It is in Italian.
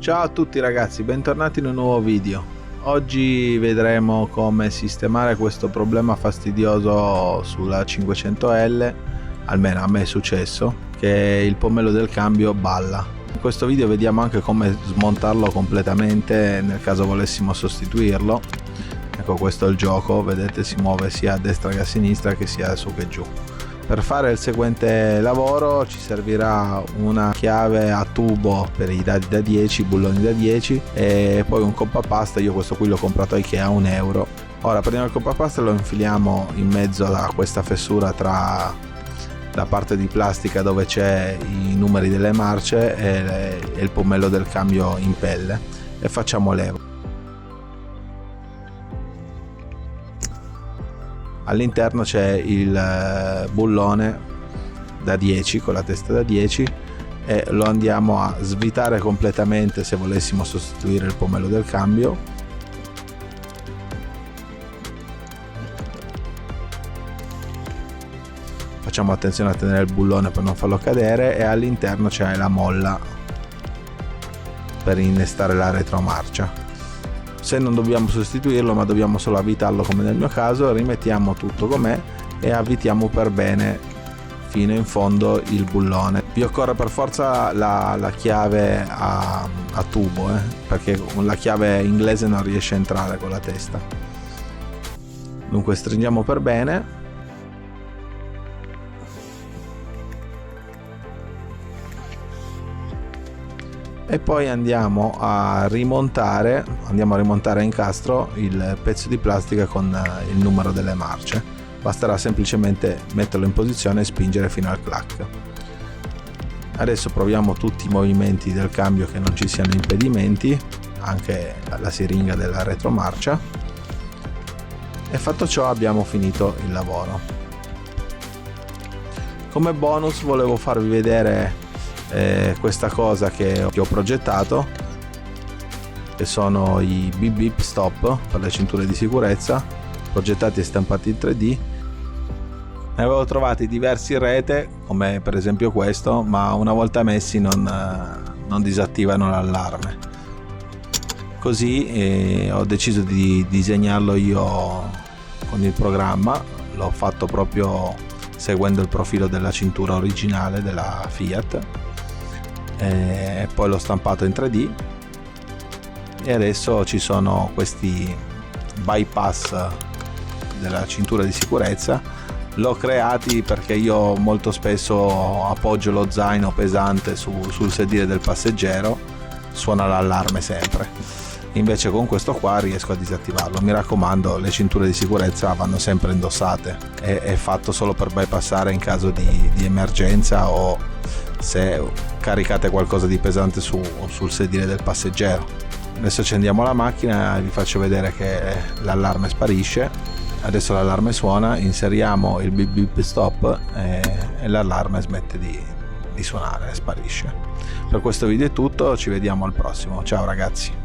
Ciao a tutti ragazzi, bentornati in un nuovo video. Oggi vedremo come sistemare questo problema fastidioso sulla 500L, almeno a me è successo, che il pommello del cambio balla. In questo video vediamo anche come smontarlo completamente nel caso volessimo sostituirlo. Ecco, questo è il gioco, vedete, si muove sia a destra che a sinistra che sia su che giù. Per fare il seguente lavoro ci servirà una chiave a tubo per i dadi da 10, bulloni da 10 e poi un compapasta. Io questo qui l'ho comprato a Ikea a €1. Ora prendiamo il compapasta e lo infiliamo in mezzo a questa fessura tra la parte di plastica dove c'è i numeri delle marce e il pommello del cambio in pelle e facciamo leva. All'interno c'è il bullone da 10 con la testa da 10 e lo andiamo a svitare completamente se volessimo sostituire il pommello del cambio. Facciamo attenzione a tenere il bullone per non farlo cadere e all'interno c'è la molla per innestare la retromarcia. Se non dobbiamo sostituirlo ma dobbiamo solo avvitarlo come nel mio caso, rimettiamo tutto com'è e avvitiamo per bene fino in fondo il bullone. Vi occorre per forza la chiave a tubo, perché con la chiave inglese non riesce a entrare con la testa. Dunque stringiamo per bene. E poi andiamo a rimontare a incastro il pezzo di plastica con il numero delle marce. Basterà semplicemente metterlo in posizione e spingere fino al clack. Adesso proviamo tutti i movimenti del cambio, che non ci siano impedimenti, anche la siringa della retromarcia, e fatto ciò abbiamo finito il lavoro. Come bonus volevo farvi vedere questa cosa che ho progettato, che sono i beep beep stop per le cinture di sicurezza, progettati e stampati in 3D. Ne avevo trovati diversi in rete, come per esempio questo, ma una volta messi non disattivano l'allarme. Così ho deciso di disegnarlo io con il programma. L'ho fatto proprio seguendo il profilo della cintura originale della Fiat e poi l'ho stampato in 3D e adesso ci sono questi bypass della cintura di sicurezza. L'ho creati perché io molto spesso appoggio lo zaino pesante sul sedile del passeggero, suona l'allarme sempre, invece con questo qua riesco a disattivarlo. Mi raccomando, le cinture di sicurezza vanno sempre indossate, è fatto solo per bypassare in caso di emergenza o se caricate qualcosa di pesante sul sedile del passeggero. Adesso accendiamo la macchina e vi faccio vedere che l'allarme sparisce. Adesso l'allarme suona, inseriamo il beep beep stop e l'allarme smette di suonare, sparisce. Per questo video è tutto, ci vediamo al prossimo. Ciao ragazzi.